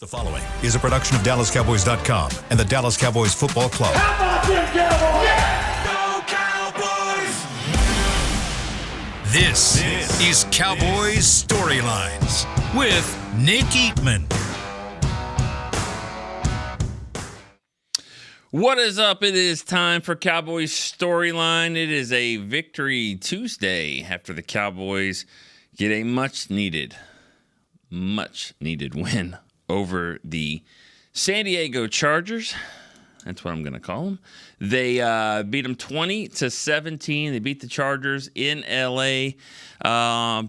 The following is a production of DallasCowboys.com and the Dallas Cowboys Football Club. How about them Cowboys? Yeah! Go Cowboys! This is Cowboys Storylines with Nick Eatman. What is up? It is time for Cowboys Storyline. It is a Victory Tuesday after the Cowboys get a much-needed win over the San Diego Chargers. That's what I'm going to call them. They beat them 20-17. They beat the Chargers in L.A.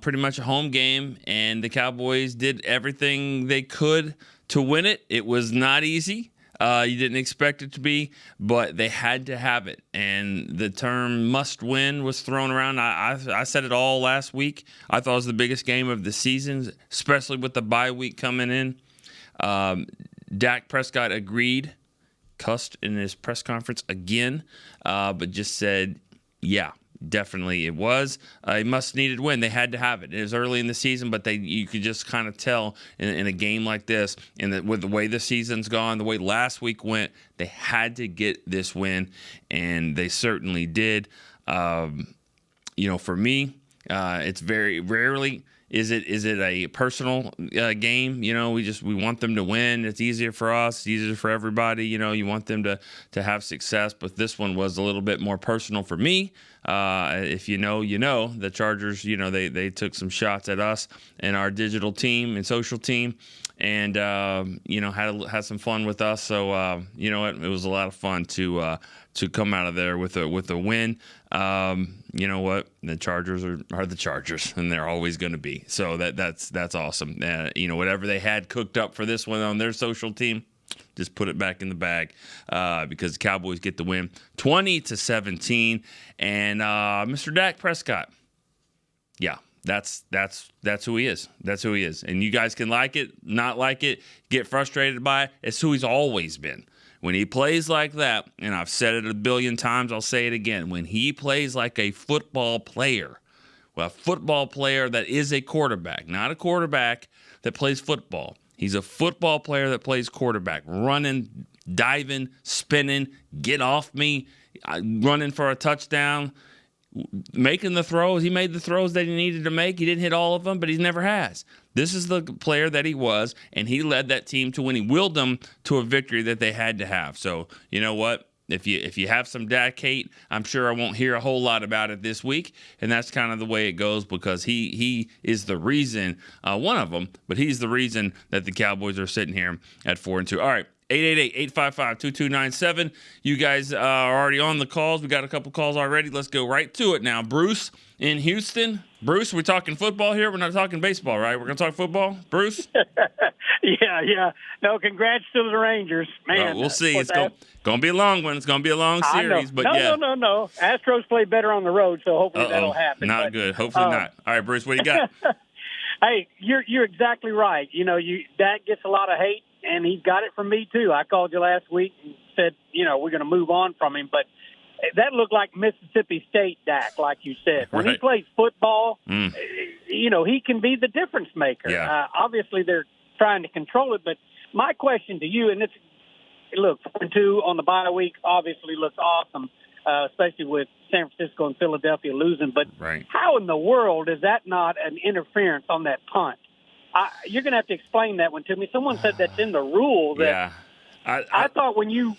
Pretty much a home game, and the Cowboys did everything they could to win it. It was not easy. You didn't expect it to be, but they had to have it. And the term must win was thrown around. I said it all last week. I thought it was the biggest game of the season, especially with the bye week coming in. Dak Prescott agreed, cussed in his press conference again, but just said, yeah, definitely it was a must-needed win. They had to have it. It was early in the season, but you could just kind of tell in a game like this, and with the way the season's gone, the way last week went, they had to get this win, and they certainly did. For me, it's very rarely is it a personal game. We want them to win. It's easier for us. It's easier for everybody. You want them to have success, but this one was a little bit more personal for me. If you know, the Chargers, they took some shots at us and our digital team and social team, and had some fun with us. So it was a lot of fun to come out of there with a win. You know what? The Chargers are the Chargers, and they're always going to be. So that's awesome. Whatever they had cooked up for this one on their social team, just put it back in the bag because the Cowboys get the win 20-17. And Mr. Dak Prescott, yeah, that's who he is. That's who he is. And you guys can like it, not like it, get frustrated by it. It's who he's always been. When he plays like that, and I've said it a billion times, I'll say it again. When he plays like a football player, a football player that is a quarterback, not a quarterback that plays football. He's a football player that plays quarterback, running, diving, spinning, get off me, running for a touchdown, making the throws. He made the throws that he needed to make. He didn't hit all of them, but he never has. This is the player that he was, and he led that team to win. He willed them to a victory that they had to have. So, you know what? If you have some Dak hate, I'm sure I won't hear a whole lot about it this week, and that's kind of the way it goes because he is the reason, one of them, but he's the reason that the Cowboys are sitting here at 4-2. All right. 888-855-2297. You guys are already on the calls. We got a couple calls already. Let's go right to it now. Bruce in Houston. Bruce, we're talking football here. We're not talking baseball, right? We're going to talk football. Bruce? Yeah. No, congrats to the Rangers. Man, we'll see. It's going to be a long one. It's going to be a long series. But No. Astros play better on the road, so hopefully that'll happen. Not good. Hopefully not. All right, Bruce, what do you got? Hey, you're exactly right. Dak gets a lot of hate, and he's got it from me too. I called you last week and said, we're going to move on from him, but that looked like Mississippi State Dak, like you said. When he plays football, he can be the difference maker. Yeah. Obviously, they're trying to control it, but my question to you, and look, 4-2 on the bye week obviously looks awesome, especially with San Francisco and Philadelphia losing. But How in the world is that not an interference on that punt? You're going to have to explain that one to me. Someone said that's in the rule. I thought when you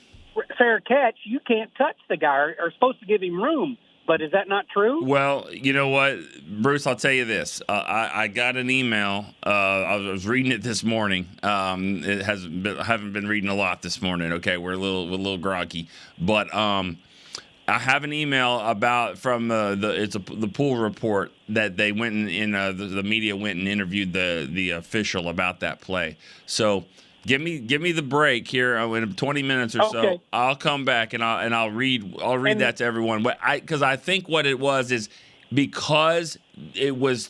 fair catch, you can't touch the guy or supposed to give him room. But is that not true? Well, you know what, Bruce, I'll tell you this. I got an email. I was reading it this morning. I haven't been reading a lot this morning. Okay, we're a little groggy. But I have an email from the pool report that they went the media went and interviewed the official about that play. So give me the break here in 20 minutes or so. I'll come back and I'll read that to everyone. But because I think what it was is because it was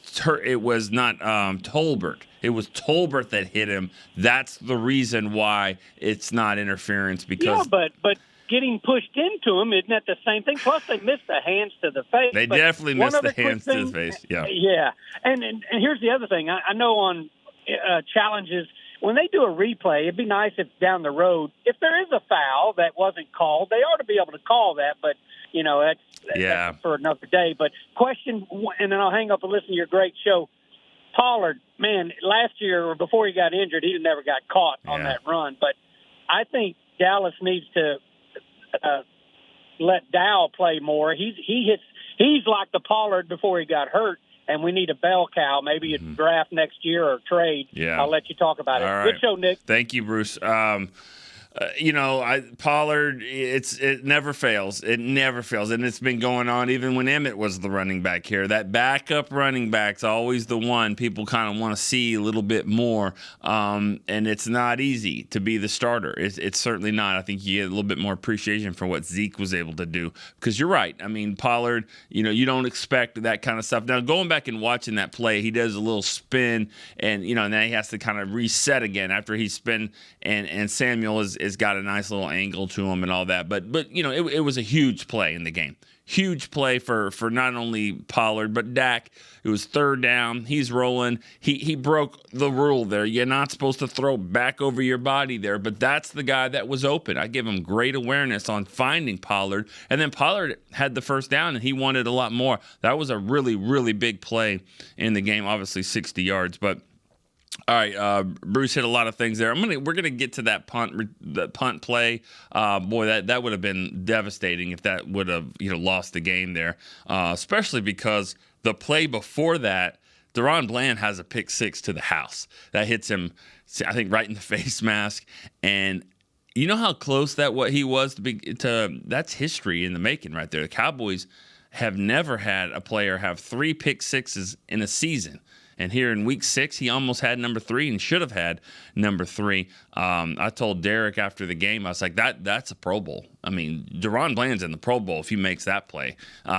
not Tolbert. It was Tolbert that hit him. That's the reason why it's not interference. Because but getting pushed into him, isn't that the same thing? Plus, they missed the hands to the face. They definitely missed the hands to the face. Yeah. Yeah. And here's the other thing. I know on challenges when they do a replay, it'd be nice if down the road, if there is a foul that wasn't called, they ought to be able to call that. But, that's for another day. But question, and then I'll hang up and listen to your great show. Pollard, man, last year or before he got injured, he never got caught on that run. But I think Dallas needs to let Dow play more. He's like the Pollard before he got hurt, and we need a bell cow, maybe a draft next year or trade. Yeah. I'll let you talk about it. All Good right. show, Nick. Thank you, Bruce. Pollard, it never fails. It never fails. And it's been going on even when Emmett was the running back here. That backup running back's always the one people kind of want to see a little bit more. And it's not easy to be the starter. It's certainly not. I think you get a little bit more appreciation for what Zeke was able to do. Because you're right. I mean, Pollard, you don't expect that kind of stuff. Now, going back and watching that play, he does a little spin, and, and then he has to kind of reset again after he spin, and Samuel has got a nice little angle to him and all that. But it was a huge play in the game. Huge play for not only Pollard, but Dak. It was third down. He's rolling. He broke the rule there. You're not supposed to throw back over your body there, but that's the guy that was open. I give him great awareness on finding Pollard. And then Pollard had the first down, and he wanted a lot more. That was a really, really big play in the game. Obviously 60 yards, but all right, Bruce hit a lot of things there. We're gonna get to that punt play. Boy, that would have been devastating if that would have lost the game there. Especially because the play before that, Deron Bland has a pick six to the house that hits him, I think, right in the face mask. And you know how close he was to that's history in the making right there. The Cowboys have never had a player have 3 pick sixes in a season. And here in week 6, he almost had number 3 and should have had number 3. I told Derek after the game, I was like, that's a Pro Bowl. I mean, Deron Bland's in the Pro Bowl if he makes that play.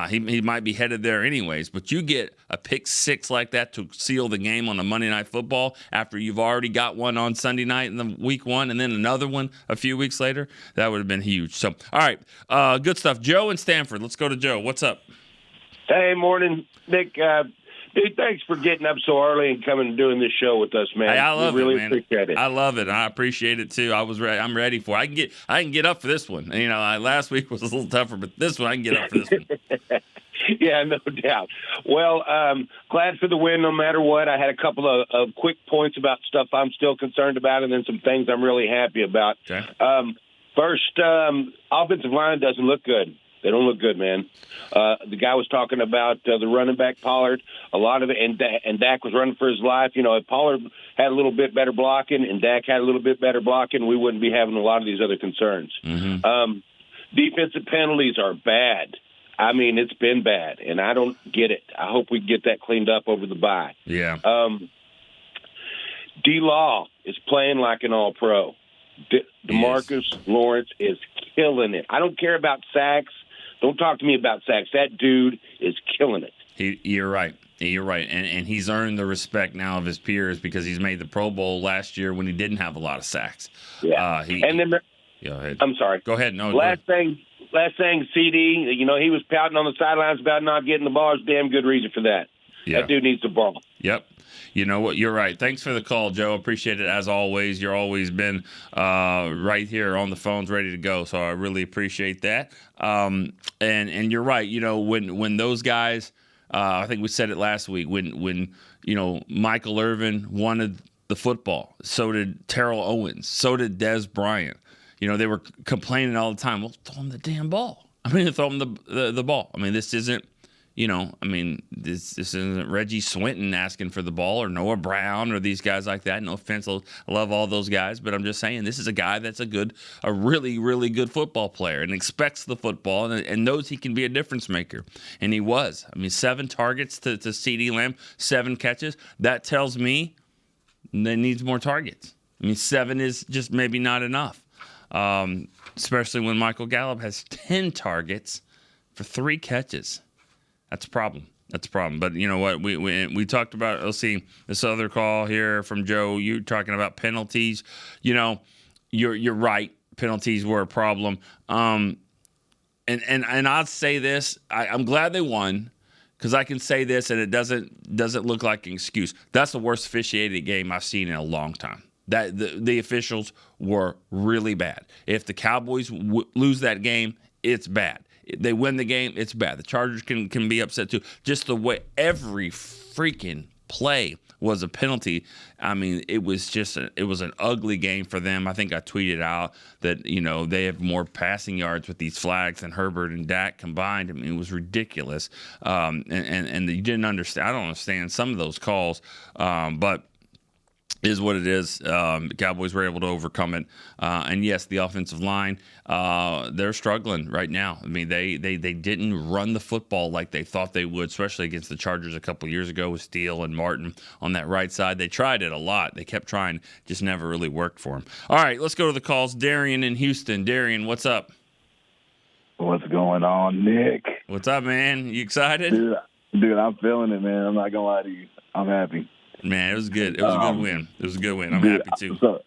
He might be headed there anyways, but you get a pick 6 like that to seal the game on a Monday Night Football after you've already got one on Sunday night in the week 1 and then another one a few weeks later, that would have been huge. So, all right, good stuff. Joe in Stanford. Let's go to Joe. What's up? Hey, morning, Nick. Dude, thanks for getting up so early and coming and doing this show with us, man. Hey, I love really it, man. Appreciate it. I love it. I appreciate it too. I'm ready for it. I can get up for this one. Last week was a little tougher, but this one I can get up for this one. Yeah, no doubt. Well, glad for the win no matter what. I had a couple of quick points about stuff I'm still concerned about, and then some things I'm really happy about. Okay. First, offensive line doesn't look good. They don't look good, man. The guy was talking about the running back Pollard. A lot of it, and Dak was running for his life. If Pollard had a little bit better blocking and Dak had a little bit better blocking, we wouldn't be having a lot of these other concerns. Mm-hmm. Defensive penalties are bad. I mean, it's been bad, and I don't get it. I hope we get that cleaned up over the bye. Yeah. D-Law is playing like an all-pro. DeMarcus Lawrence is killing it. I don't care about sacks. Don't talk to me about sacks. That dude is killing it. You're right. You're right. And he's earned the respect now of his peers because he's made the Pro Bowl last year when he didn't have a lot of sacks. Yeah. Go ahead. I'm sorry. Go ahead. No. Last thing, CD, he was pouting on the sidelines about not getting the ball. There's a damn good reason for that. Yeah. That dude needs the ball. Yep. You know what? You're right. Thanks for the call, Joe. Appreciate it as always. You're always been right here on the phones, ready to go. So I really appreciate that. And you're right. When those guys, I think we said it last week. When Michael Irvin wanted the football, so did Terrell Owens, so did Dez Bryant. They were complaining all the time. Well, throw him the damn ball. Throw him the ball. This isn't. This isn't Reggie Swinton asking for the ball or Noah Brown or these guys like that. No offense, I love all those guys, but I'm just saying this is a guy that's a really, really good football player and expects the football and knows he can be a difference maker. And he was. 7 targets to CeeDee Lamb, 7 catches. That tells me they needs more targets. 7 is just maybe not enough, especially when Michael Gallup has 10 targets for 3 catches. That's a problem. But you know what? We talked about, let's see, this other call here from Joe. You're talking about penalties. You're right. Penalties were a problem. And I'll say this. I'm glad they won because I can say this and it doesn't look like an excuse. That's the worst officiated game I've seen in a long time. That the officials were really bad. If the Cowboys lose that game, it's bad. They win the game, it's bad. The Chargers can be upset too. Just the way every freaking play was a penalty. I mean, it was an ugly game for them. I think I tweeted out that, they have more passing yards with these flags than Herbert and Dak combined. I mean, it was ridiculous. And you didn't understand. I don't understand some of those calls, but is what it is. The Cowboys were able to overcome it. And yes, the offensive line, they're struggling right now. I mean, they didn't run the football like they thought they would, especially against the Chargers a couple years ago with Steele and Martin on that right side. They tried it a lot. They kept trying, just never really worked for them. All right, let's go to the calls. Darian in Houston. Darian, what's up? What's going on, Nick? What's up, man? You excited? Dude, I'm feeling it, man. I'm not going to lie to you. I'm happy. Man, it was good. It was a good win. It was a good win. I'm happy, too. So,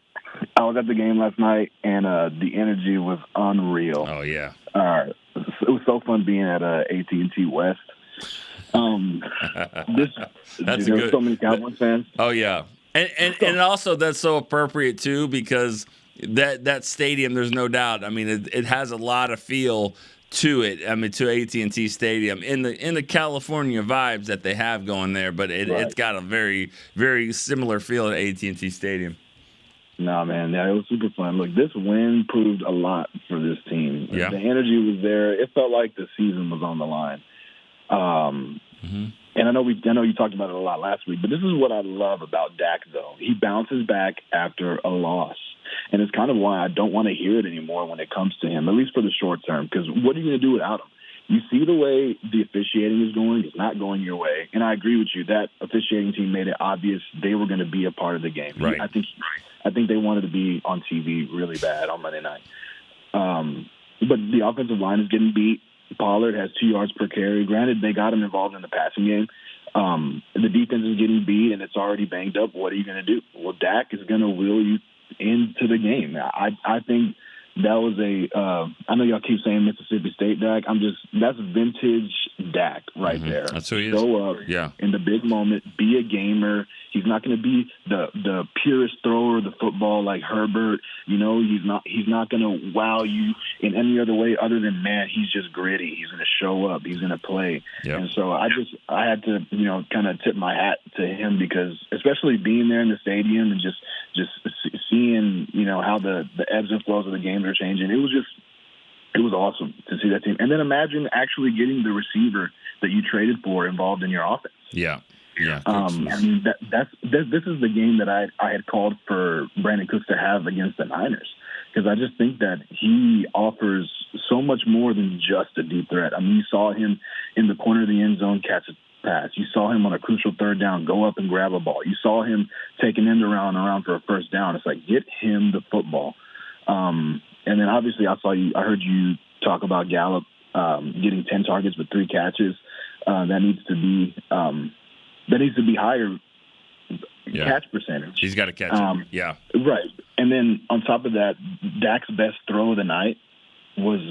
I was at the game last night, and the energy was unreal. Oh, yeah. It was so fun being at AT&T West. There were so many Cowboys fans. Oh, yeah. And also that's so appropriate, too, because that stadium, there's no doubt. I mean, it has a lot of feel to it. I mean, to AT&T Stadium in the California vibes that they have going there, but it's got a very, very similar feel to AT&T Stadium. No, man, it was super fun. Look, this win proved a lot for this team. Yeah. The energy was there. It felt like the season was on the line. And I know you talked about it a lot last week, but this is what I love about Dak, though. He bounces back after a loss. And it's kind of why I don't want to hear it anymore when it comes to him, at least for the short term, because what are you going to do without him? You see the way the officiating is going. It's not going your way. And I agree with you. That officiating team made it obvious they were going to be a part of the game. Right. I think they wanted to be on TV really bad on Monday night. But the offensive line is getting beat. Pollard has 2 yards per carry. Granted, they got him involved in the passing game. The defense is getting beat, and it's already banged up. What are you going to do? Well, Dak is going to will you into the game. I think that was I know y'all keep saying Mississippi State Dak. That's vintage Dak right there. That's who he is. Go up in the big moment, be a gamer. He's not going to be the purest thrower of the football like Herbert. He's not going to wow you in any other way other than, man, he's just gritty. He's going to show up. He's going to play. Yep. And so I had to, kind of tip my hat to him because especially being there in the stadium and just seeing, how the ebbs and flows of the game are changing. It was awesome to see that team. And then imagine actually getting the receiver that you traded for involved in your offense. Yeah. Yeah. This is the game that I had called for Brandon Cooks to have against the Niners because I just think that he offers so much more than just a deep threat. I mean, you saw him in the corner of the end zone catch a pass. You saw him on a crucial third down go up and grab a ball. You saw him take an end around for a first down. It's like, get him the football. And then obviously I heard you talk about Gallup getting 10 targets with 3 catches. That needs to be higher catch percentage. He's got to catch it. Yeah. Right. And then on top of that, Dak's best throw of the night was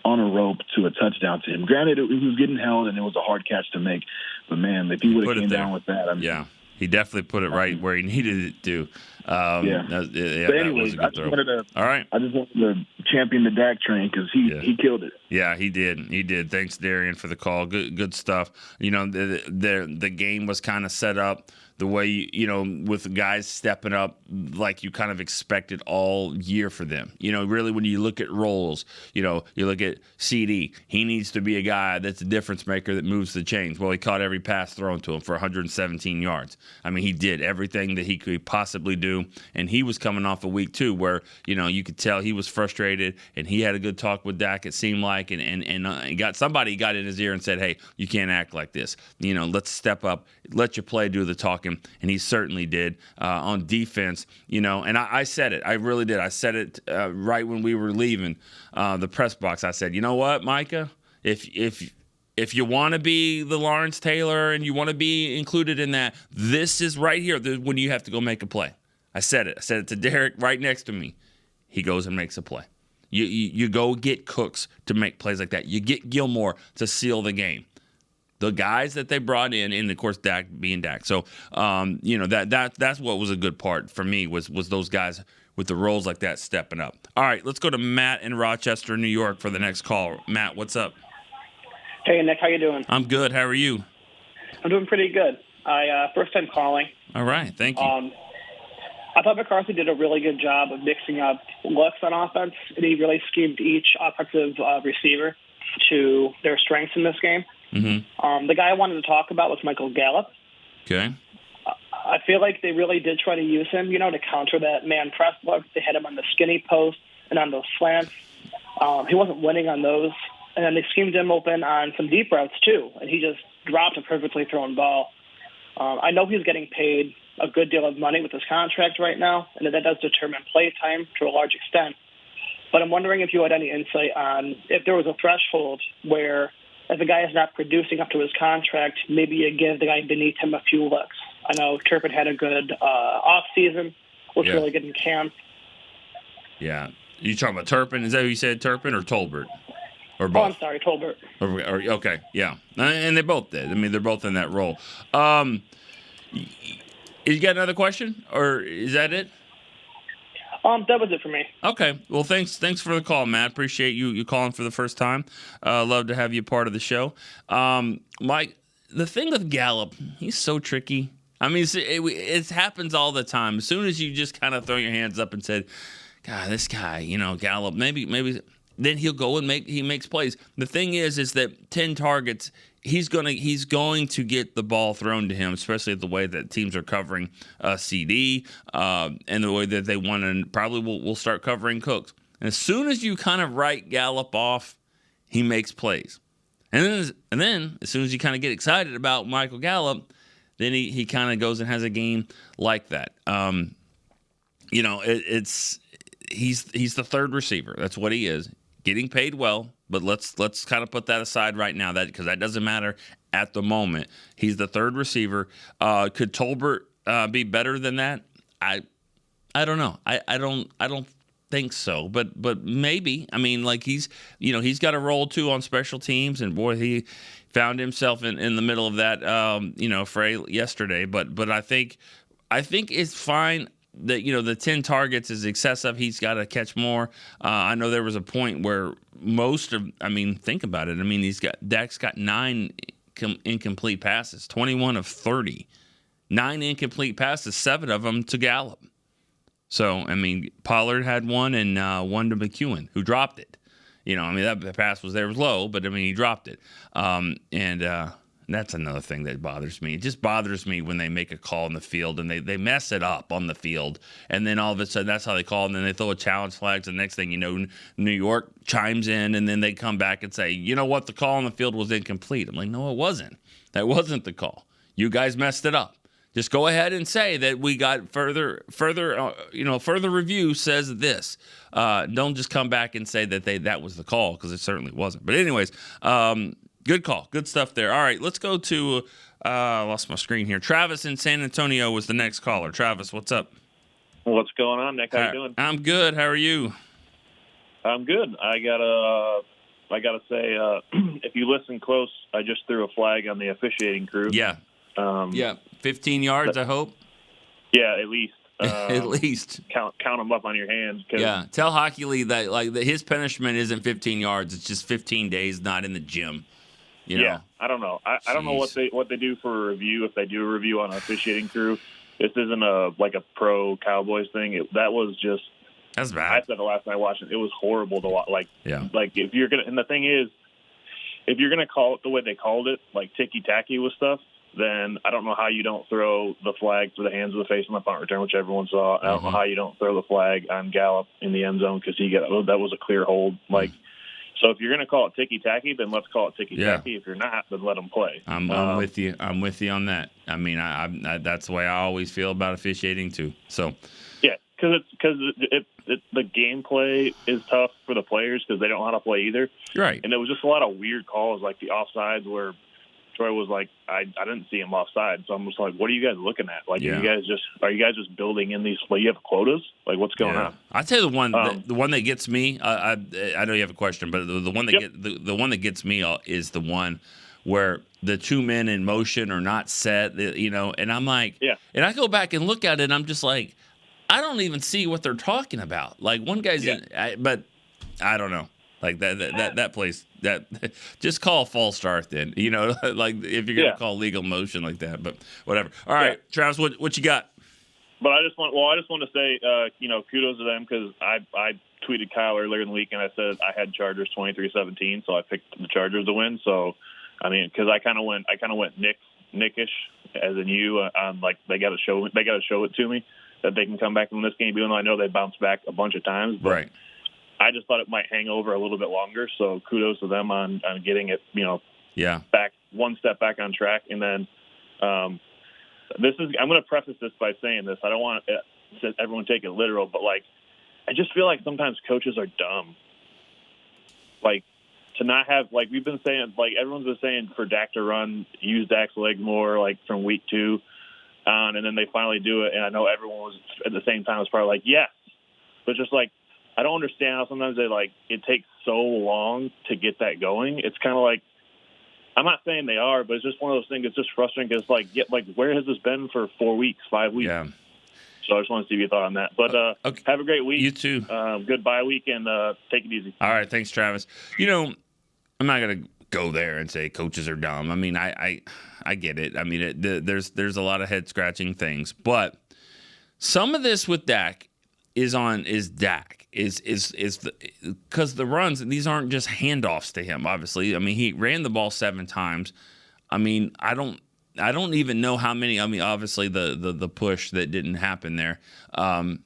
on a rope to a touchdown to him. Granted, it was getting held and it was a hard catch to make. But, man, if he would have came down with that. Yeah. He definitely put it right where he needed it to. But anyways, I just wanted to champion the Dak train because he killed it. Yeah, he did. He did. Thanks, Darian, for the call. Good stuff. The game was kind of set up the way, with the guys stepping up like you kind of expected all year for them. Really when you look at roles, you look at CD, he needs to be a guy that's a difference maker that moves the chains. Well, he caught every pass thrown to him for 117 yards. I mean, he did everything that he could possibly do, and he was coming off a week, too, where, you could tell he was frustrated, and he had a good talk with Dak, it seemed like, and somebody got in his ear and said, hey, you can't act like this. Let's step up, let your play do the talking. And he certainly did on defense, and I said it. I really did. I said it right when we were leaving the press box. I said, you know what, Micah, if you want to be the Lawrence Taylor and you want to be included in that, this is right here when you have to go make a play. I said it. I said it to Derek right next to me. He goes and makes a play. You go get Cooks to make plays like that. You get Gilmore to seal the game. the guys that they brought in, and of course Dak being Dak. So that's what was a good part for me was those guys with the roles like that stepping up. All right, let's go to Matt in Rochester, New York for the next call. Matt, what's up? Hey, Nick, how you doing? I'm good. How are you? I'm doing pretty good. First time calling. All right, thank you. I thought McCarthy did a really good job of mixing up looks on offense, and he really schemed each offensive receiver to their strengths in this game. Mm-hmm. The guy I wanted to talk about was Michael Gallup. Okay. I feel like they really did try to use him, to counter that man press look. They had him on the skinny post and on those slants. He wasn't winning on those. And then they schemed him open on some deep routes, too. And he just dropped a perfectly thrown ball. I know he's getting paid a good deal of money with his contract right now, and that does determine play time to a large extent. But I'm wondering if you had any insight on if there was a threshold where if a guy is not producing up to his contract, maybe you give the guy beneath him a few looks. I know Turpin had a good off-season, looked really good in camp. Yeah. You talking about Turpin? Is that who you said, Turpin or Tolbert? Or both? Oh, I'm sorry, Tolbert. Okay, yeah. And they both did. I mean, they're both in that role. You got another question, or is that it? That was it for me. Okay. Well, thanks for the call, Matt. Appreciate you calling for the first time. Love to have you part of the show. Mike, the thing with Gallup, he's so tricky. I mean, it happens all the time. As soon as you just kind of throw your hands up and said, God, this guy, Gallup, maybe then he'll go and he makes plays. The thing is that 10 targets, he's going to get the ball thrown to him, especially the way that teams are covering CD and the way that they want to probably will start covering Cooks. And as soon as you kind of write Gallup off, he makes plays. And then as soon as you kind of get excited about Michael Gallup, then he kind of goes and has a game like that. He's the third receiver. That's what he is. Getting paid well, but let's kind of put that aside right now, because that doesn't matter at the moment. He's the third receiver. Could Tolbert be better than that? I don't know. I don't think so, but maybe. I mean, like he's got a role too on special teams, and boy, he found himself in the middle of that fray yesterday. But I think it's fine. That the 10 targets is excessive. He's got to catch more. I know there was a point where think about it. I mean, Dak's got 9 incomplete passes, 21 of 30, 9 incomplete passes, 7 of them to Gallup. So I mean, Pollard had one and one to McEwen, who dropped it. That pass was low, but I mean he dropped it. And that's another thing that bothers me. It just bothers me when they make a call in the field and they mess it up on the field. And then all of a sudden, that's how they call. And then they throw a challenge flag. So the next thing you know, New York chimes in. And then they come back and say, you know what? The call on the field was incomplete. I'm like, no, it wasn't. That wasn't the call. You guys messed it up. Just go ahead and say that we got further review says this. Don't just come back and say that was the call, because it certainly wasn't. But anyways, good call. Good stuff there. All right, let's go to I lost my screen here. Travis in San Antonio was the next caller. Travis, what's up? What's going on, Nick? How you doing? I'm good. How are you? I'm good. I gotta say, if you listen close, I just threw a flag on the officiating crew. Yeah. 15 yards, I hope. Yeah, at least. At least count them up on your hands. Yeah. Tell Hockey Lee that his punishment isn't 15 yards. It's just 15 days not in the gym. Yeah, I don't know. I don't know what they do for a review, if they do a review on an officiating crew. This isn't a pro Cowboys thing. That's bad. I said the last night I watched it. It was horrible to watch. Like if you're gonna, and the thing is, if you're gonna call it the way they called it, like ticky tacky with stuff, then I don't know how you don't throw the flag for the hands of the face on the punt return, which everyone saw. I don't know how you don't throw the flag on Gallup in the end zone, because that was a clear hold. So if you're going to call it ticky-tacky, then let's call it ticky-tacky. Yeah. If you're not, then let them play. I'm with you. I'm with you on that. I mean, I that's the way I always feel about officiating too. So yeah, because the gameplay is tough for the players because they don't know how to play either. Right. And there was just a lot of weird calls, like the offsides where Troy was like, I didn't see him offside. So I'm just like, what are you guys looking at? Like, are you guys just building in these? Like, you have quotas? Like, what's going on? I'll tell you the one that gets me. I know you have a question, but the one that the one that gets me is the one where the two men in motion are not set, and I'm like, and I go back and look at it, and I'm just like, I don't even see what they're talking about. Like one guy's but I don't know. Like that place, that just call a false start then, like if you're going to call legal motion like that, but whatever. All right, Travis, what you got? But I just want to say, kudos to them because I tweeted Kyle earlier in the week and I said I had Chargers 23-17, so I picked the Chargers to win. So, I mean, because I kind of went Nickish, as in you. Like they got to show it to me that they can come back in this game, even though I know they bounced back a bunch of times. But right. I just thought it might hang over a little bit longer. So kudos to them on getting it, back one step back on track. And then I'm going to preface this by saying this. I don't want everyone to take it literal, but like, I just feel like sometimes coaches are dumb. Like to not have, like we've been saying, like everyone's been saying for Dak to use Dak's legs more, like from week 2 on, and then they finally do it. And I know everyone was at the same time was probably like, yes, but just like, I don't understand how sometimes it takes so long to get that going. It's kind of like, I'm not saying they are, but it's just one of those things. It's just frustrating because where has this been for 4 weeks, 5 weeks? Yeah. So I just want to see your thought on that. But okay. Have a great week. You too. Good bye week, and take it easy. All right, thanks, Travis. I'm not gonna go there and say coaches are dumb. I mean, I get it. I mean, there's a lot of head scratching things, but some of this with Dak is Dak because the runs, these aren't just handoffs to him. Obviously, I mean, he ran the ball 7 times. I mean, I don't even know how many. I mean, obviously the push that didn't happen there. And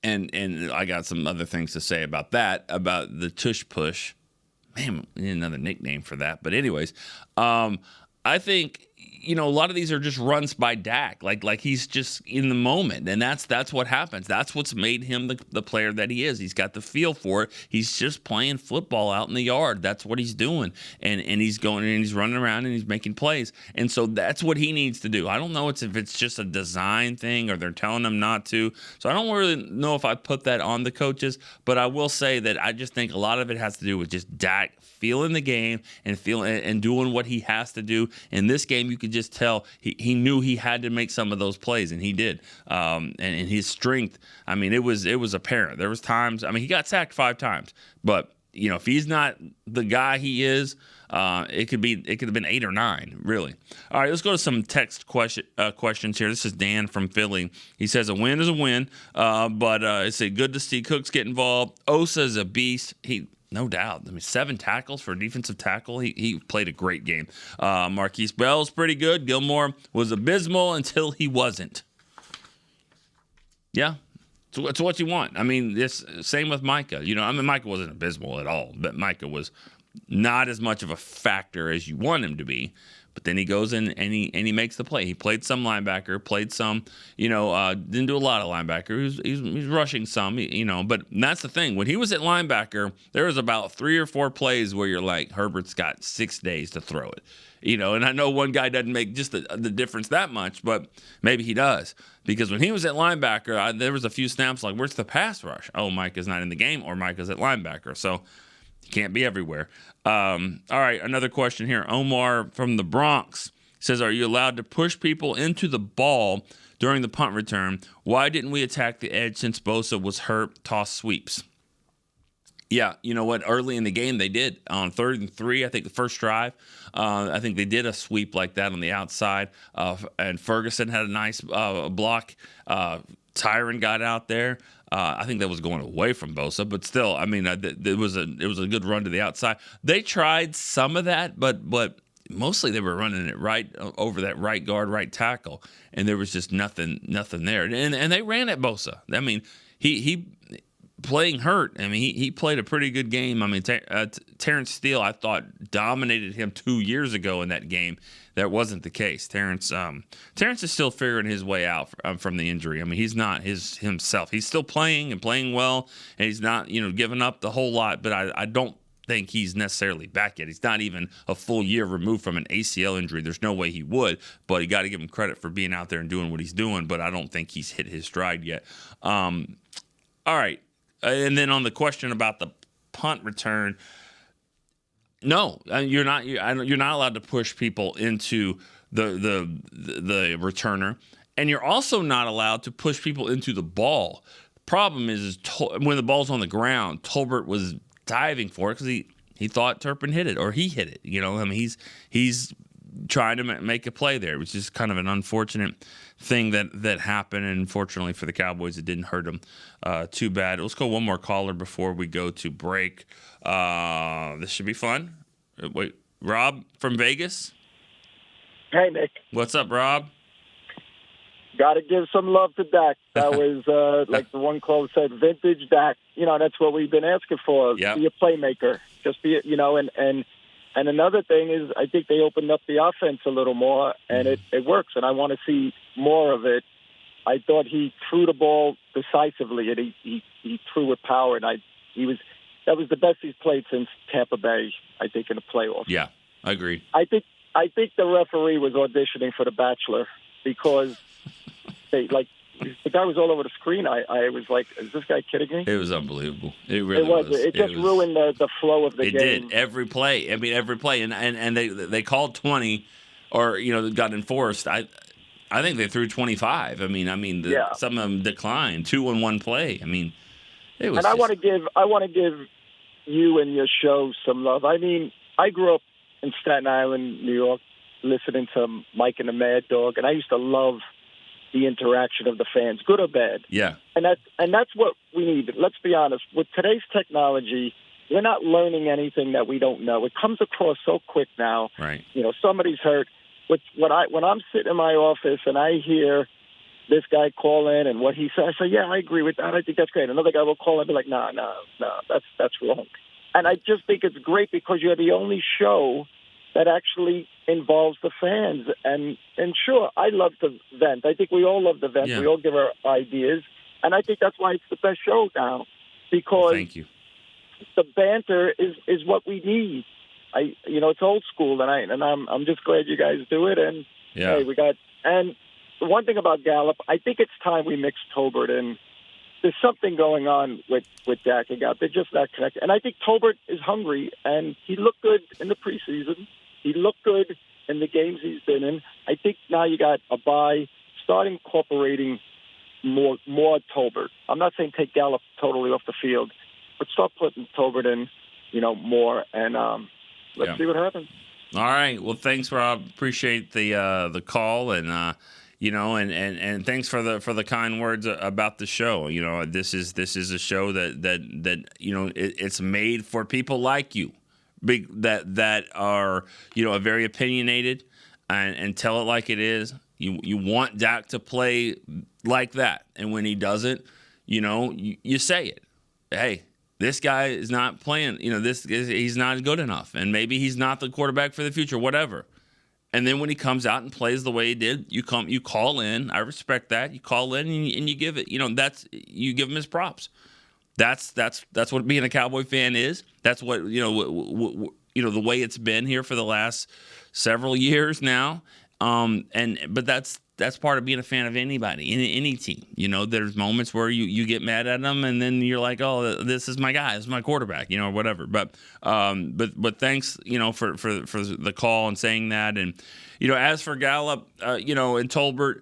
I got some other things to say about that, about the tush push. Man, we need another nickname for that. But anyways, I think, a lot of these are just runs by Dak. Like he's just in the moment. And that's what happens. That's what's made him the player that he is. He's got the feel for it. He's just playing football out in the yard. That's what he's doing. And he's going and he's running around and he's making plays. And so that's what he needs to do. I don't know if it's just a design thing or they're telling him not to. So I don't really know if I put that on the coaches. But I will say that I just think a lot of it has to do with just Dak feeling the game and doing what he has to do. In this game, you could just tell he knew he had to make some of those plays, and he did. And his strength, I mean, it was apparent. There was times, I mean, he got sacked 5 times, but if he's not the guy he is, it could have been 8 or 9, really. All right, let's go to some text questions here. This is Dan from Philly. He says a win is a win, but it's good to see Cooks get involved. Osa is a beast. No doubt. I mean, 7 tackles for a defensive tackle. He played a great game. Marquise Bell's pretty good. Gilmore was abysmal until he wasn't. Yeah. So it's what you want. I mean, same with Micah. Micah wasn't abysmal at all, but Micah was not as much of a factor as you want him to be. But then he goes in and he makes the play. He played some linebacker, played some, didn't do a lot of linebacker. He's rushing some, But that's the thing. When he was at linebacker, there was about 3 or 4 plays where you're like, Herbert's got 6 days to throw it. And I know one guy doesn't make just the difference that much, but maybe he does. Because when he was at linebacker, there was a few snaps like, where's the pass rush? Oh, Micah's not in the game, or Micah's at linebacker. So he can't be everywhere. All right, another question here. Omar from the Bronx says, are you allowed to push people into the ball during the punt return? Why didn't we attack the edge since Bosa was hurt? Toss sweeps. Yeah, you know what? Early in the game, they did. On 3rd and 3, I think the first drive, I think they did a sweep like that on the outside. And Ferguson had a nice block. Tyron got out there. I think that was going away from Bosa, but still, I mean, it was a good run to the outside. They tried some of that, but mostly they were running it right over that right guard, right tackle, and there was just nothing there. And they ran at Bosa. I mean, he playing hurt. I mean, he played a pretty good game. I mean, Terrence Steele, I thought, dominated him 2 years ago in that game. That wasn't the case. Terrence is still figuring his way out from the injury. I mean, he's not himself. He's still playing and playing well, and he's not, giving up the whole lot. But I don't think he's necessarily back yet. He's not even a full year removed from an ACL injury. There's no way he would, but you got to give him credit for being out there and doing what he's doing. But I don't think he's hit his stride yet. All right. And then on the question about the punt return, No, you're not. You're not allowed to push people into the returner, and you're also not allowed to push people into the ball. The problem is when the ball's on the ground, Tolbert was diving for it because he thought Turpin hit it or he hit it. I mean, he's trying to make a play there, which is kind of an unfortunate thing that happened. And unfortunately for the Cowboys, it didn't hurt them too bad. Let's go one more caller before we go to break. This should be fun. Wait, Rob from Vegas? Hey, Nick. What's up, Rob? Got to give some love to Dak. That was, like the one call said, vintage Dak. That's what we've been asking for. Yep. Be a playmaker. Just be, and another thing is I think they opened up the offense a little more, and it works, and I want to see more of it. I thought he threw the ball decisively, and he threw with power, and that was the best he's played since Tampa Bay, I think, in the playoffs. Yeah, I agree. I think the referee was auditioning for The Bachelor because the guy was all over the screen. I was like, is this guy kidding me? It was unbelievable. It really was. It just ruined the flow of the game. It did every play. I mean, every play, and they called 20, or got enforced. I think they threw 25. I mean, some of them declined 2 in one play. I mean, it was. And I want to give you and your show some love. I mean, I grew up in Staten Island, New York, listening to Mike and the Mad Dog, and I used to love the interaction of the fans, good or bad. Yeah. And that's what we need. Let's be honest. With today's technology, we're not learning anything that we don't know. It comes across so quick now. Right. Somebody's hurt. When I'm sitting in my office and I hear this guy call in and what he says, I say, yeah, I agree with that. I think that's great. Another guy will call in and be like, no, that's wrong. And I just think it's great because you're the only show that actually involves the fans. And sure, I love to vent. I think we all love to vent. Yeah. We all give our ideas. And I think that's why it's the best show now, because thank you. The banter is what we need. It's old school, and I'm just glad you guys do it. And yeah. Hey, and the one thing about Gallup, I think it's time we mix Tolbert in. There's something going on with Dak and Gallup. They're just not connected. And I think Tolbert is hungry, and he looked good in the preseason. He looked good in the games he's been in. I think now you got a bye. Start incorporating more Tolbert. I'm not saying take Gallup totally off the field, but start putting Tolbert in, more, and let's see what happens. All right. Well, thanks, Rob. Appreciate the call, and and thanks for the kind words about the show. This is a show that it's made for people like you. That are very opinionated and tell it like it is. You want Dak to play like that, and when he doesn't, you say it. Hey, this guy is not playing. He's not good enough, and maybe he's not the quarterback for the future. Whatever. And then when he comes out and plays the way he did, you call in. I respect that. You call in and you give it. You give him his props. That's what being a Cowboy fan is. That's what the way it's been here for the last several years now. But that's part of being a fan of anybody, any team. There's moments where you get mad at them, and then you're like, oh, this is my guy, this is my quarterback, or whatever. But thanks, for the call and saying that. And as for Gallup, and Tolbert,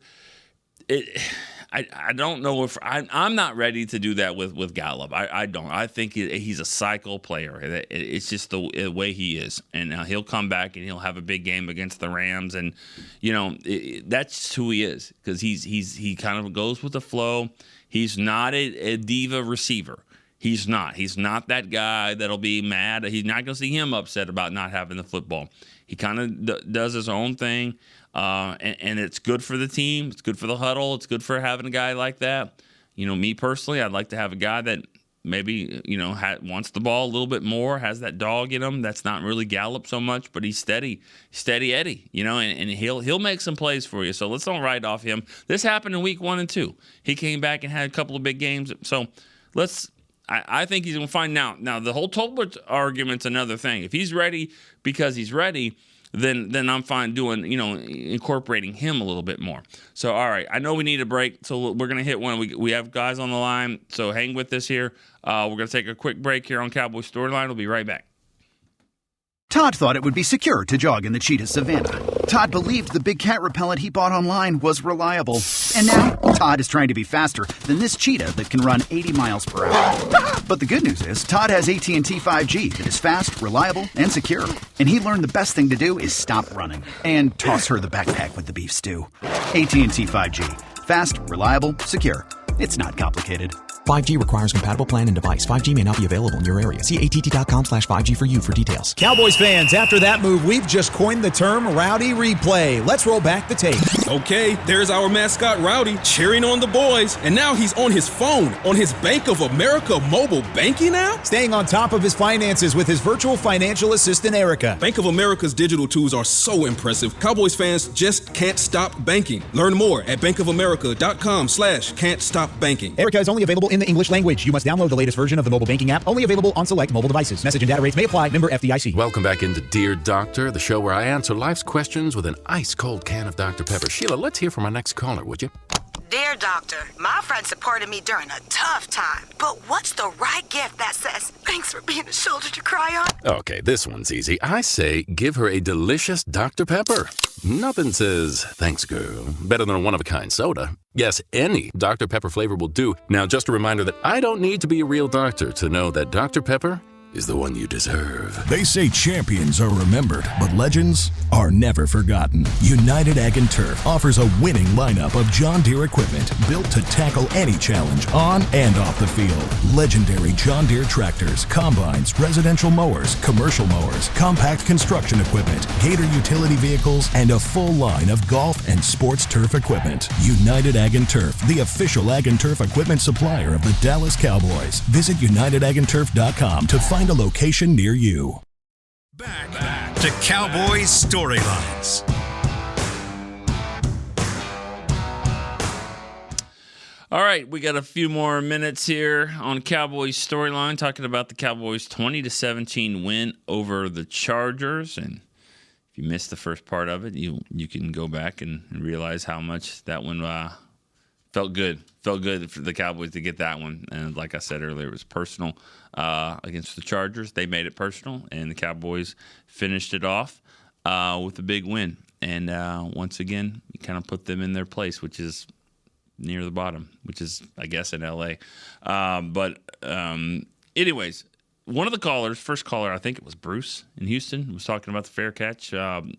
I don't know if I'm not ready to do that with Gallup. I don't. I think he's a cycle player. It's just the way he is, and he'll come back and he'll have a big game against the Rams, and that's just who he is, because he kind of goes with the flow. He's not a diva receiver. He's not. He's not that guy that'll be mad. He's not going to see him upset about not having the football. He kind of does his own thing. And it's good for the team. It's good for the huddle. It's good for having a guy like that. Me personally, I'd like to have a guy that maybe, wants the ball a little bit more, has that dog in him. That's not really Gallup so much, but he's steady Eddie, and he'll make some plays for you. So let's don't write off him. This happened in week 1 and 2. He came back and had a couple of big games. So I think he's going to find out. Now, the whole Tolbert argument's another thing. If he's ready because he's ready, then I'm fine doing, incorporating him a little bit more. So, all right, I know we need a break, so we're going to hit one. We have guys on the line, so hang with us here. We're going to take a quick break here on Cowboys Storyline. We'll be right back. Todd thought it would be secure to jog in the cheetah savanna. Todd believed the big cat repellent he bought online was reliable. And now, Todd is trying to be faster than this cheetah that can run 80 miles per hour. But the good news is, Todd has AT&T 5G that is fast, reliable, and secure. And he learned the best thing to do is stop running and toss her the backpack with the beef stew. AT&T 5G. Fast, reliable, secure. It's not complicated. 5G requires compatible plan and device. 5G may not be available in your area. See att.com/5G for you for details. Cowboys fans, after that move, we've just coined the term Rowdy Replay. Let's roll back the tape. Okay, there's our mascot Rowdy cheering on the boys. And now he's on his phone, on his Bank of America mobile banking app? Staying on top of his finances with his virtual financial assistant, Erica. Bank of America's digital tools are so impressive. Cowboys fans just can't stop banking. Learn more at bankofamerica.com/can't-stop-banking. Erica is only available in the English language. You must download the latest version of the mobile banking app, only available on select mobile devices. Message and data rates may apply. Member FDIC. Welcome back into Dear Doctor, the show where I answer life's questions with an ice-cold can of Dr. Pepper. Sheila, let's hear from our next caller, would you? Dear Doctor, my friend supported me during a tough time, but what's the right gift that says, thanks for being a shoulder to cry on? Okay, this one's easy. I say give her a delicious Dr. Pepper. Nothing says, thanks, girl, better than a one-of-a-kind soda. Yes, any Dr. Pepper flavor will do. Now, just a reminder that I don't need to be a real doctor to know that Dr. Pepper is the one you deserve. They say champions are remembered, but legends are never forgotten. United Ag and Turf offers a winning lineup of John Deere equipment built to tackle any challenge on and off the field. Legendary John Deere tractors, combines, residential mowers, commercial mowers, compact construction equipment, Gator utility vehicles, and a full line of golf and sports turf equipment. United Ag and Turf, the official Ag and Turf equipment supplier of the Dallas Cowboys. Visit UnitedAgAndTurf.com to find a location near you. Back to Cowboys Storylines. All right, we got a few more minutes here on Cowboys Storyline, talking about the Cowboys' 20-17 win over the Chargers. And if you missed the first part of it, you can go back and realize how much that one felt good. Felt good for the Cowboys to get that one. And like I said earlier, it was personal against the Chargers. They made it personal, and the Cowboys finished it off with a big win. And once again, you kind of put them in their place, which is near the bottom, which is, I guess, in L.A. Anyways, one of the callers, first caller, I think it was Bruce in Houston, was talking about the fair catch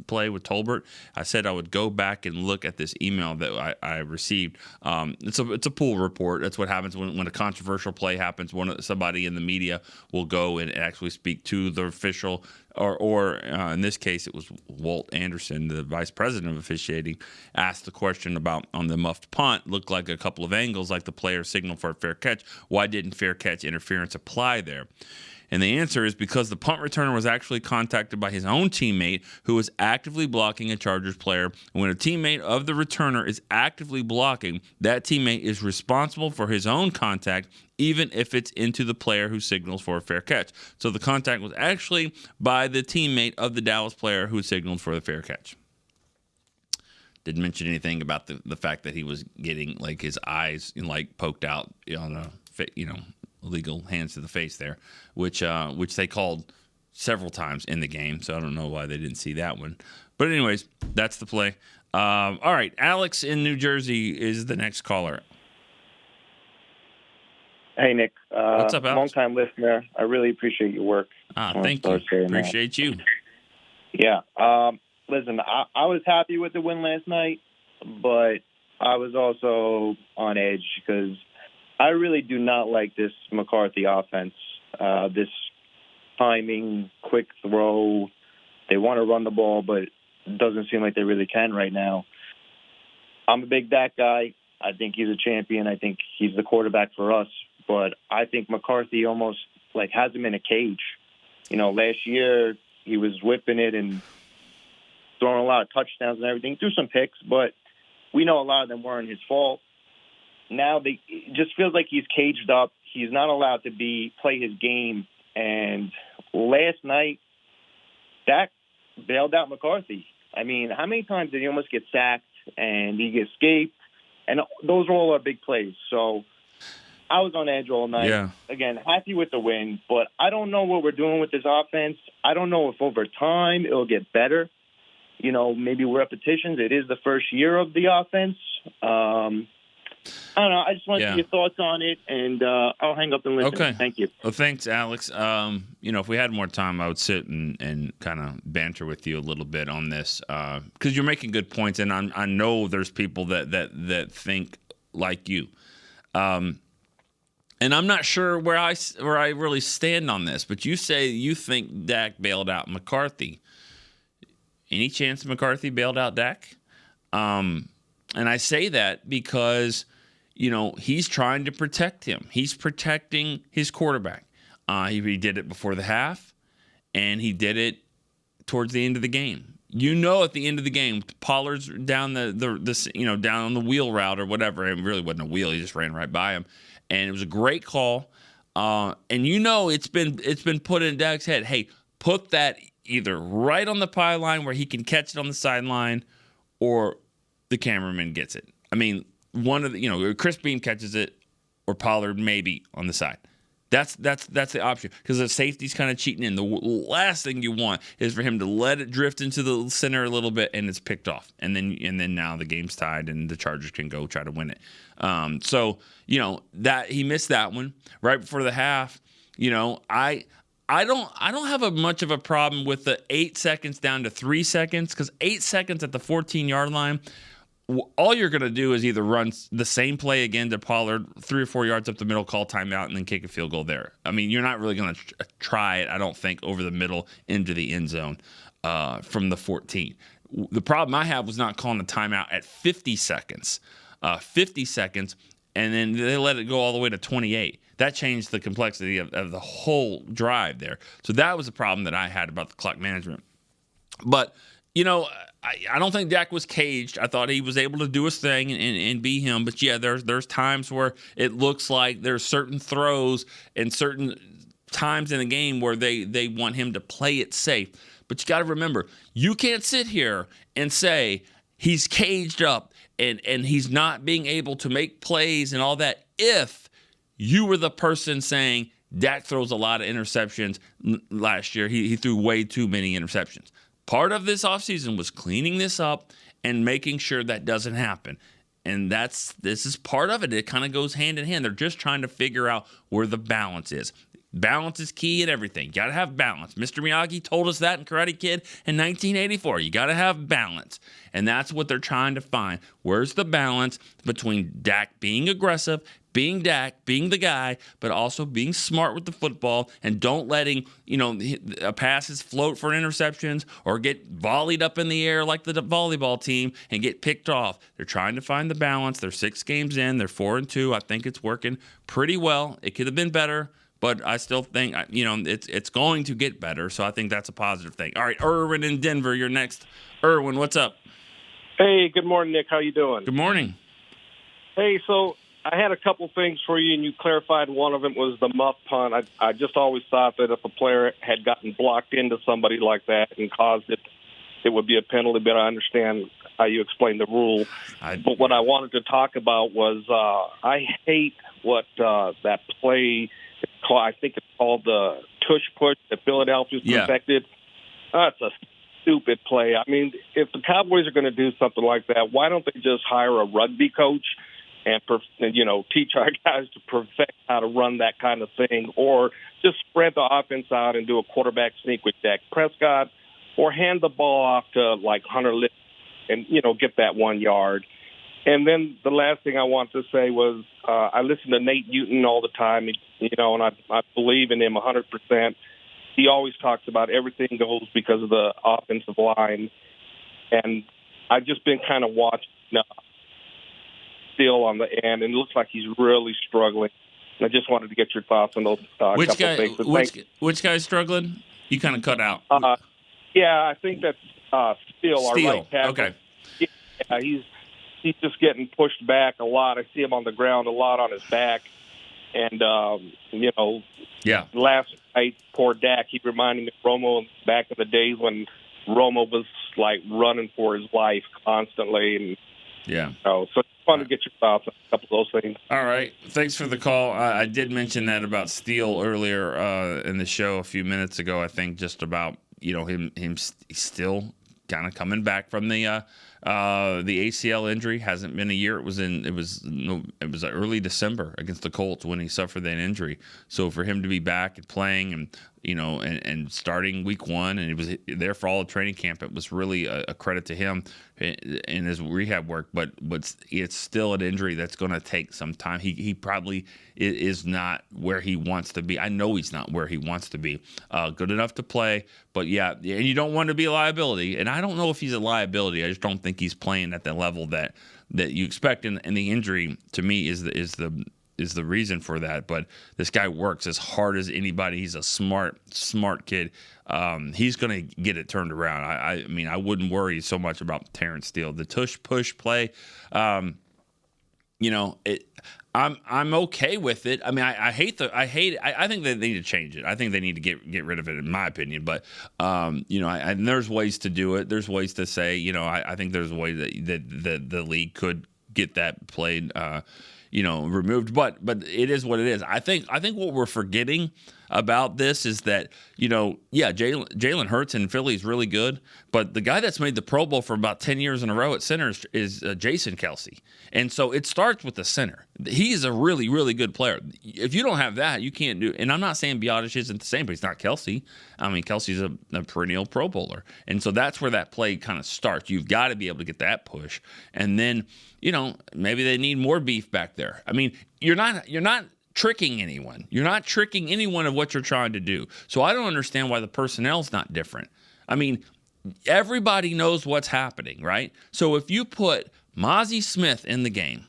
play with Tolbert. I said I would go back and look at this email that I received. It's a pool report. That's what happens when a controversial play happens. Somebody in the media will go and actually speak to the official, or in this case, it was Walt Anderson, the vice president of officiating, asked the question about on the muffed punt, looked like a couple of angles, like the player signaled for a fair catch. Why didn't fair catch interference apply there? And the answer is because the punt returner was actually contacted by his own teammate who was actively blocking a Chargers player. And when a teammate of the returner is actively blocking, that teammate is responsible for his own contact, even if it's into the player who signals for a fair catch. So the contact was actually by the teammate of the Dallas player who signaled for the fair catch. Didn't mention anything about the fact that he was getting like his eyes poked out on a illegal hands to the face there, which they called several times in the game. So I don't know why they didn't see that one. But anyways, that's the play. All right, Alex in New Jersey is the next caller. Hey, Nick. What's up, Alex? Long-time listener. I really appreciate your work. Thank you. Appreciate you. Yeah. Listen, I was happy with the win last night, but I was also on edge because I really do not like this McCarthy offense. This timing, quick throw. They want to run the ball, but it doesn't seem like they really can right now. I'm a big Dak guy. I think he's a champion. I think he's the quarterback for us. But I think McCarthy almost has him in a cage. Last year he was whipping it and throwing a lot of touchdowns and everything. Threw some picks, but we know a lot of them weren't his fault. Now it just feels like he's caged up. He's not allowed to play his game. And last night, Dak bailed out McCarthy. I mean, how many times did he almost get sacked and he escaped? And those are all our big plays. So I was on edge all night. Yeah. Again, happy with the win, but I don't know what we're doing with this offense. I don't know if over time it'll get better. Maybe repetitions. It is the first year of the offense. I don't know. I just want to see your thoughts on it, and I'll hang up and listen. Okay. Thank you. Well, thanks, Alex. If we had more time, I would sit and kind of banter with you a little bit on this because you're making good points, and I know there's people that think like you. And I'm not sure where I really stand on this, but you say you think Dak bailed out McCarthy. Any chance McCarthy bailed out Dak? And I say that because, he's trying to protect him. He's protecting his quarterback. He did it before the half, and he did it towards the end of the game. At the end of the game, Pollard's down down on the wheel route or whatever. It really wasn't a wheel; he just ran right by him, and it was a great call. And it's been put in Dak's head. Hey, put that either right on the pylon where he can catch it on the sideline, or the cameraman gets it. I mean, one of the Chris Beam catches it, or Pollard maybe on the side. That's the option because the safety's kind of cheating in. The last thing you want is for him to let it drift into the center a little bit and it's picked off, and then now the game's tied and the Chargers can go try to win it. That he missed that one right before the half. I don't have much of a problem with the 8 seconds down to 3 seconds because 8 seconds at the 14-yard line. All you're going to do is either run the same play again to Pollard 3 or 4 yards up the middle, call timeout, and then kick a field goal there. I mean, you're not really going to try it, I don't think, over the middle into the end zone from the 14. The problem I have was not calling a timeout at 50 seconds. 50 seconds, and then they let it go all the way to 28. That changed the complexity of the whole drive there. So that was a problem that I had about the clock management. But, I don't think Dak was caged. I thought he was able to do his thing and be him. But, yeah, there's times where it looks like there's certain throws and certain times in the game where they want him to play it safe. But you got to remember, you can't sit here and say he's caged up and he's not being able to make plays and all that if you were the person saying Dak throws a lot of interceptions last year. He threw way too many interceptions. Part of this offseason was cleaning this up and making sure that doesn't happen. And this is part of it. It kind of goes hand in hand. They're just trying to figure out where the balance is. Balance is key in everything. You got to have balance. Mr. Miyagi told us that in Karate Kid in 1984. You got to have balance. And that's what they're trying to find. Where's the balance between Dak being aggressive, being Dak, being the guy, but also being smart with the football and don't letting, passes float for interceptions or get volleyed up in the air like the volleyball team and get picked off. They're trying to find the balance. They're 6 games in. They're 4-2. I think it's working pretty well. It could have been better. But I still think, it's going to get better, so I think that's a positive thing. All right, Irwin in Denver, you're next. Irwin, what's up? Hey, good morning, Nick. How you doing? Good morning. Hey, so I had a couple things for you, and you clarified one of them was the muff punt. I just always thought that if a player had gotten blocked into somebody like that and caused it, it would be a penalty, but I understand how you explained the rule. But what I wanted to talk about was I hate what that play – I think it's called the tush push that Philadelphia's perfected. That's a stupid play. I mean, if the Cowboys are going to do something like that, why don't they just hire a rugby coach and teach our guys to perfect how to run that kind of thing, or just spread the offense out and do a quarterback sneak with Dak Prescott, or hand the ball off to like Hunter Litt and get that 1 yard. And then the last thing I want to say was I listen to Nate Newton all the time, and I believe in him 100%. He always talks about everything goes because of the offensive line. And I've just been kind of watching still on the end, and it looks like he's really struggling. And I just wanted to get your thoughts on those couple things. Which guy's struggling? You kind of cut out. Yeah, I think that's Steele, our right tackle. Okay. Yeah, he's just getting pushed back a lot. I see him on the ground a lot on his back. And, last night, poor Dak, he reminded me of Romo back in the days when Romo was, like, running for his life constantly. And Yeah. So it's fun to get your thoughts on a couple of those things. All right. Thanks for the call. I did mention that about Steele earlier in the show a few minutes ago. I think just about him still kind of coming back from the ACL injury. Hasn't been a year. It was early December against the Colts when he suffered that injury. So for him to be back and playing and starting week 1, and he was there for all of training camp, it was really a credit to him in his rehab work. But it's still an injury that's going to take some time. He probably is not where he wants to be. I know he's not where he wants to be. Good enough to play, but yeah, and you don't want to be a liability. And I don't know if he's a liability. I just don't think he's playing at the level that you expect. And the injury to me is the reason for that. But this guy works as hard as anybody. He's a smart kid. He's going to get it turned around. I mean, I wouldn't worry so much about Terrence Steele. The tush push play, I'm okay with it. I mean, I hate it. I think that they need to change it. I think they need to get rid of it, in my opinion. But and there's ways to do it. There's ways to say, I think there's a way that the league could get that played, removed. But it is what it is. I think what we're forgetting about this is that, Jalen Hurts in Philly is really good, but the guy that's made the Pro Bowl for about 10 years in a row at center is Jason Kelce. And so it starts with the center. He's a really, really good player. If you don't have that, you can't do it. And I'm not saying Biotish isn't the same, but he's not Kelce. I mean, Kelce's a perennial Pro Bowler. And so that's where that play kind of starts. You've got to be able to get that push. And then, maybe they need more beef back there. I mean, you're not tricking anyone. You're not tricking anyone of what you're trying to do. So I don't understand why the personnel's not different. I mean, everybody knows what's happening, right? So if you put Mozzie Smith in the game,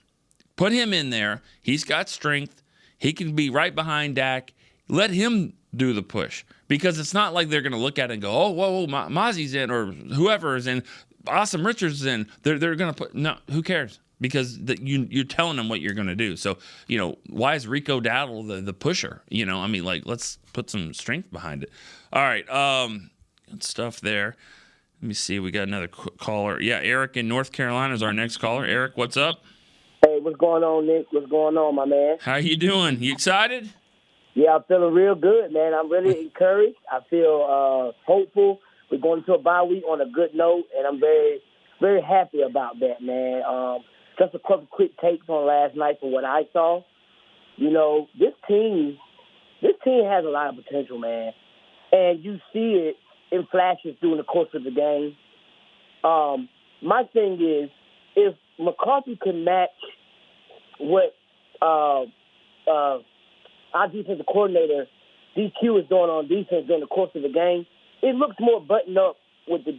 put him in there, he's got strength, he can be right behind Dak, let him do the push. Because it's not like they're going to look at it and go, oh, whoa, Mozzie's in, or whoever is in, Awesome Richards is in. They're going to put, no, who cares? Because you're telling them what you're going to do. So, why is Rico Dowdle the pusher? Let's put some strength behind it. All right, good stuff there. Let me see. We got another caller. Yeah, Eric in North Carolina is our next caller. Eric, what's up? Hey, what's going on, Nick? What's going on, my man? How you doing? You excited? Yeah, I'm feeling real good, man. I'm really encouraged. I feel hopeful. We're going into a bye week on a good note, and I'm very, very happy about that, man. Just a couple quick takes on last night from what I saw. This team has a lot of potential, man. And you see it in flashes during the course of the game. My thing is, if McCarthy can match what our defensive coordinator, DQ, is doing on defense during the course of the game, it looks more buttoned up with the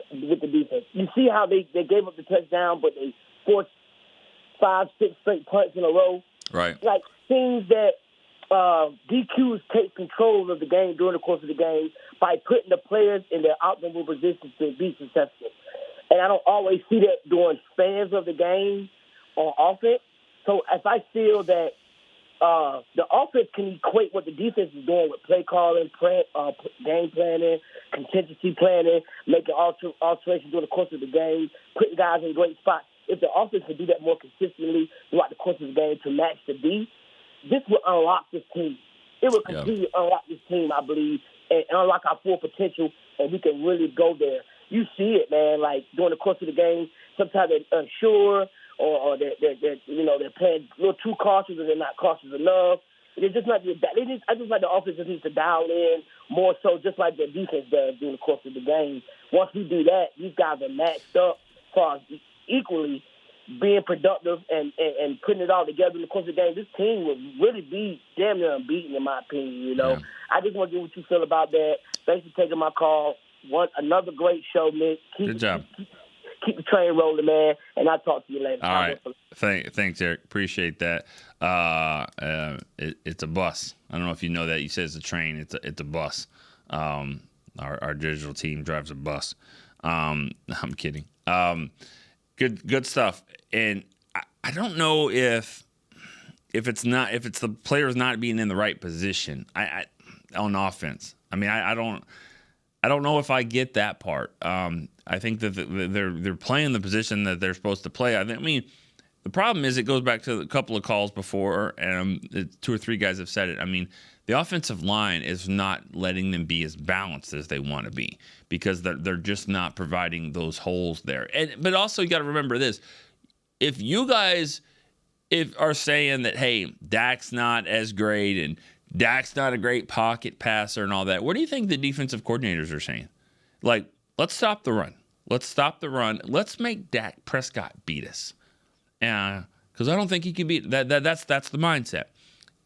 defense. You see how they gave up the touchdown, but they forced 5-6 straight punts in a row. Right. Like things that DQs take control of the game during the course of the game by putting the players in their optimal positions to be successful. And I don't always see that during spans of the game on offense. So if I feel that the offense can equate what the defense is doing with play calling, game planning, contingency planning, making alterations during the course of the game, putting guys in great spots. If the offense can do that more consistently throughout the course of the game to match the D, this will unlock this team. It will continue to unlock this team, I believe, and unlock our full potential, and we can really go there. You see it, man. Like during the course of the game, sometimes they're unsure, or they're playing a little too cautious, or they're not cautious enough. It's just not that. I just like the offense just needs to dial in more so, just like the defense does during the course of the game. Once we do that, these guys are matched up for equally being productive and putting it all together in the course of the game. This team would really be damn near unbeaten, in my opinion. Yeah. I just want to get what you feel about that. Thanks for taking my call. Another great show, Nick. Good job. Keep the train rolling, man, and I'll talk to you later. All right. Thanks, Eric. Appreciate that. It's a bus. I don't know if you know that. You said it's a train. It's a bus. Our digital team drives a bus. I'm kidding. Good stuff. And I don't know if it's the players not being in the right position on offense. I mean, I don't know if I get that part. I think that they're playing the position that they're supposed to play. I mean, The problem is it goes back to a couple of calls before, and 2 or 3 guys have said it. I mean, the offensive line is not letting them be as balanced as they want to be because they're just not providing those holes there. But also you got to remember this. If you guys are saying that, hey, Dak's not as great and Dak's not a great pocket passer and all that, what do you think the defensive coordinators are saying? Like, let's stop the run. Let's stop the run. Let's make Dak Prescott beat us. Because I don't think he can beat that. That's the mindset.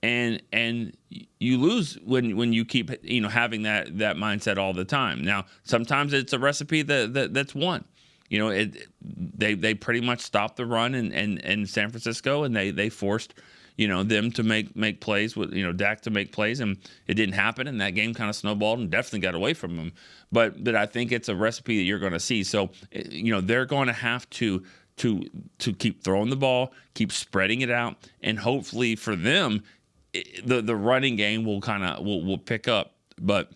And you lose when you keep having that mindset all the time. Now, sometimes it's a recipe that's won. They pretty much stopped the run in San Francisco, and they forced them to make plays with Dak to make plays, and it didn't happen, and that game kind of snowballed and definitely got away from them. But I think it's a recipe that you're going to see. So they're going to have to keep throwing the ball, keep spreading it out, and hopefully for them, the running game will pick up. But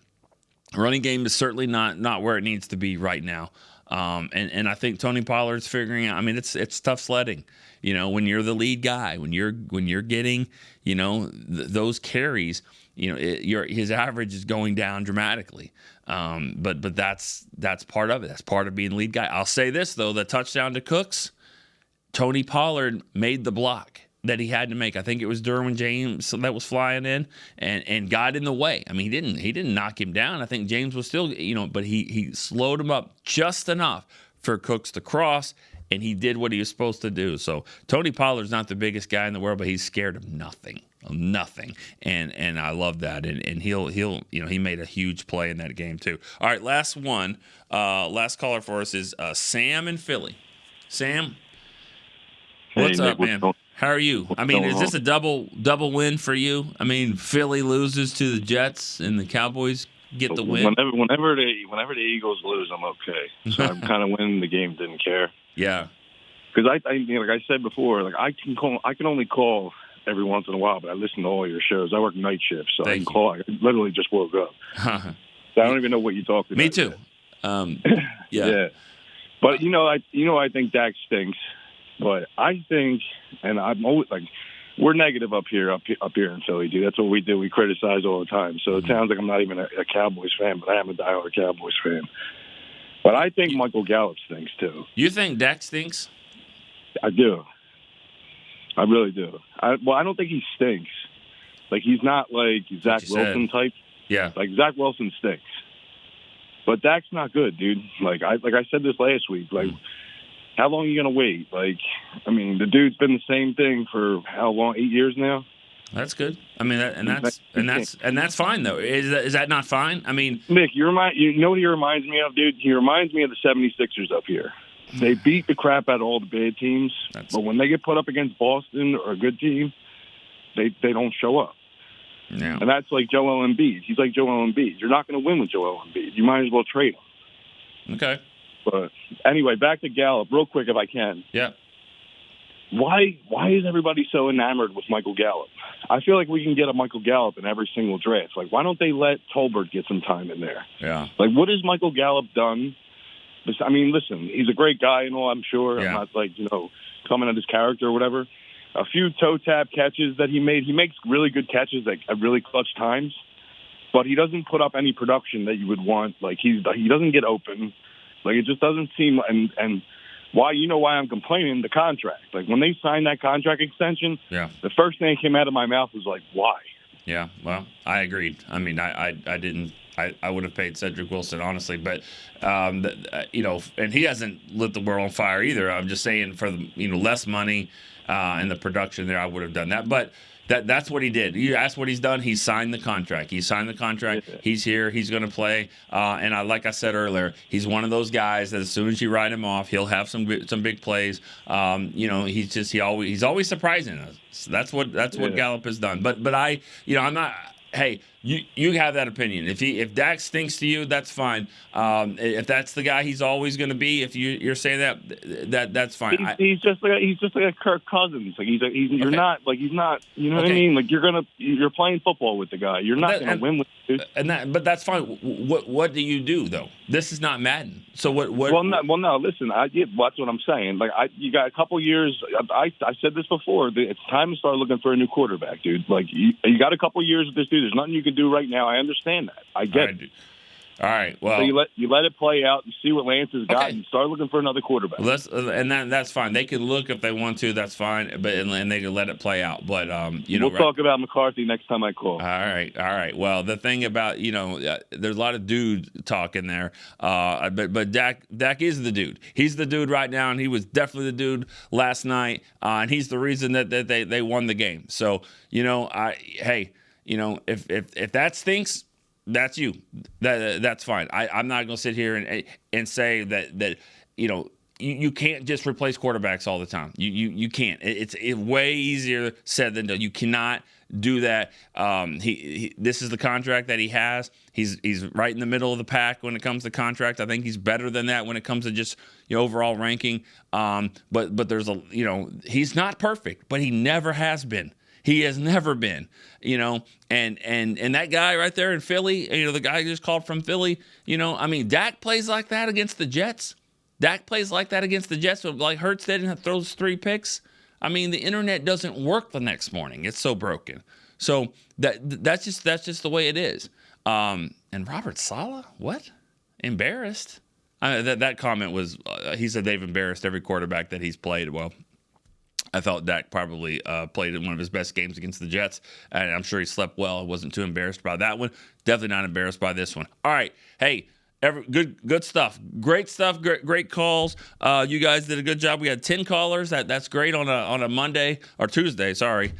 running game is certainly not where it needs to be right now. And I think Tony Pollard's figuring out. I mean, it's tough sledding. When you're the lead guy, when you're getting those carries, his average is going down dramatically. But that's part of it. That's part of being lead guy. I'll say this though: the touchdown to Cooks, Tony Pollard made the block that he had to make. I think it was Derwin James that was flying in and got in the way. I mean, he didn't knock him down. I think James was still, but he slowed him up just enough for Cooks to cross, and he did what he was supposed to do. So Tony Pollard's not the biggest guy in the world, but he's scared of nothing. And I love that. And he'll he made a huge play in that game too. All right, last one. Last caller for us is Sam in Philly. Sam, what's up, man? How are you? I mean, is this a double win for you? I mean, Philly loses to the Jets and the Cowboys get the win. Whenever the Eagles lose, I'm okay. So I'm kind of winning the game. Didn't care. Yeah. Because like I said before, like I can only call every once in a while, but I listen to all your shows. I work night shifts, so I can call. I literally just woke up. So I don't even know what you talked about. Me too. Yeah. But I think Dak stinks. But I think, and I'm always like, we're negative up here in Philly, dude. That's what we do. We criticize all the time. So it sounds like I'm not even a Cowboys fan, but I am a diehard Cowboys fan. But I think Michael Gallup stinks too. You think Dak stinks? I do. I really do. I don't think he stinks. Like, he's not like Zach Wilson type. Yeah. Like, Zach Wilson stinks. But Dak's not good, dude. Like I said this last week. Like, how long are you going to wait? Like, I mean, the dude's been the same thing for how long? 8 years now? That's good. I mean, that's fine though. Is that not fine? I mean, Nick, you know what he reminds me of, dude? He reminds me of the 76ers up here. They beat the crap out of all the bad teams, but when they get put up against Boston or a good team, they don't show up. Yeah. And that's like Joel Embiid. He's like Joel Embiid. You're not going to win with Joel Embiid. You might as well trade him. Okay. But anyway, back to Gallup real quick if I can. Yeah. Why is everybody so enamored with Michael Gallup? I feel like we can get a Michael Gallup in every single draft. Like, why don't they let Tolbert get some time in there? Yeah. Like, what has Michael Gallup done? I mean, listen, he's a great guy and all, I'm sure. Yeah. I'm not like, coming at his character or whatever. A few toe tap catches that he made. He makes really good catches at really clutch times, but he doesn't put up any production that you would want. Like, he doesn't get open. Like, it just doesn't seem, and why I'm complaining, the contract. Like, when they signed that contract extension, the first thing that came out of my mouth was like, why? Yeah, well, I agreed. I mean, I didn't. I would have paid Cedric Wilson, honestly, but and he hasn't lit the world on fire either. I'm just saying, for less money and the production there, I would have done that. But that's what he did. You asked what he's done. He signed the contract. He's here. He's going to play. And like I said earlier, he's one of those guys that as soon as you write him off, he'll have some big plays. He's always surprising us. So that's what Gallup has done. But I'm not. Hey, You have that opinion. If Dak stinks to you, that's fine. If that's the guy he's always going to be, if you're saying that's fine. He's just like a Kirk Cousins. Like you're Okay. not like he's not. You know what I Okay. mean? Like you're playing football with the guy. You're not going to win with. But that's fine. What do you do though? This is not Madden. So what? Well, no. Listen, that's what I'm saying. Like you got a couple years. I said this before. It's time to start looking for a new quarterback, dude. Like you got a couple years with this dude. There's nothing you can do right now. I understand that. I get it. All right. Well, so you let it play out. You see what Lance has got, and you start looking for another quarterback. That's fine. They can look if they want to. That's fine. But and they can let it play out. But we'll talk about McCarthy next time I call. All right. Well, the thing about there's a lot of dude talk in there. But Dak is the dude. He's the dude right now, and he was definitely the dude last night. And he's the reason that they won the game. So if that stinks, that's you. That's fine. I'm not going to sit here and say that you can't just replace quarterbacks all the time. You can't. It's way easier said than done. You cannot do that. This is the contract that he has. He's right in the middle of the pack when it comes to contract. I think he's better than that when it comes to just overall ranking. But there's he's not perfect, but he never has been. He has never been, and that guy right there in Philly, the guy just called from Philly, Dak plays like that against the Jets. Dak plays like that against the Jets. Like Hurts did and throws 3 picks. The internet doesn't work the next morning. It's so broken. So that's just the way it is. And Robert Saleh, what? Embarrassed? That comment was, he said they've embarrassed every quarterback that he's played. Well, I thought Dak probably played in one of his best games against the Jets, and I'm sure he slept well. I wasn't too embarrassed by that one. Definitely not embarrassed by this one. All right. Hey, good stuff. Great stuff. Great calls. You guys did a good job. We had 10 callers. That's great on a Monday or Tuesday. Sorry,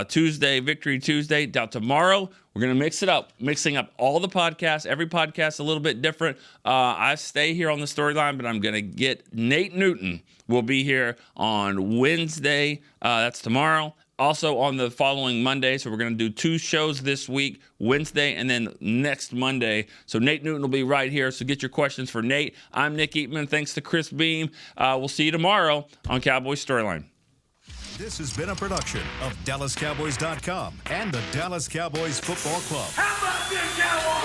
Tuesday, Victory Tuesday. Now tomorrow we're gonna mix it up, mixing up all the podcasts. Every podcast a little bit different. I stay here on the Storyline, but I'm gonna get Nate Newton. Will be here on Wednesday. That's tomorrow. Also on the following Monday, so we're going to do 2 shows this week, Wednesday and then next Monday. So Nate Newton will be right here, so get your questions for Nate. I'm Nick Eatman. Thanks to Chris Beam. We'll see you tomorrow on Cowboys Storyline. This has been a production of DallasCowboys.com and the Dallas Cowboys Football Club. How about this, Cowboys?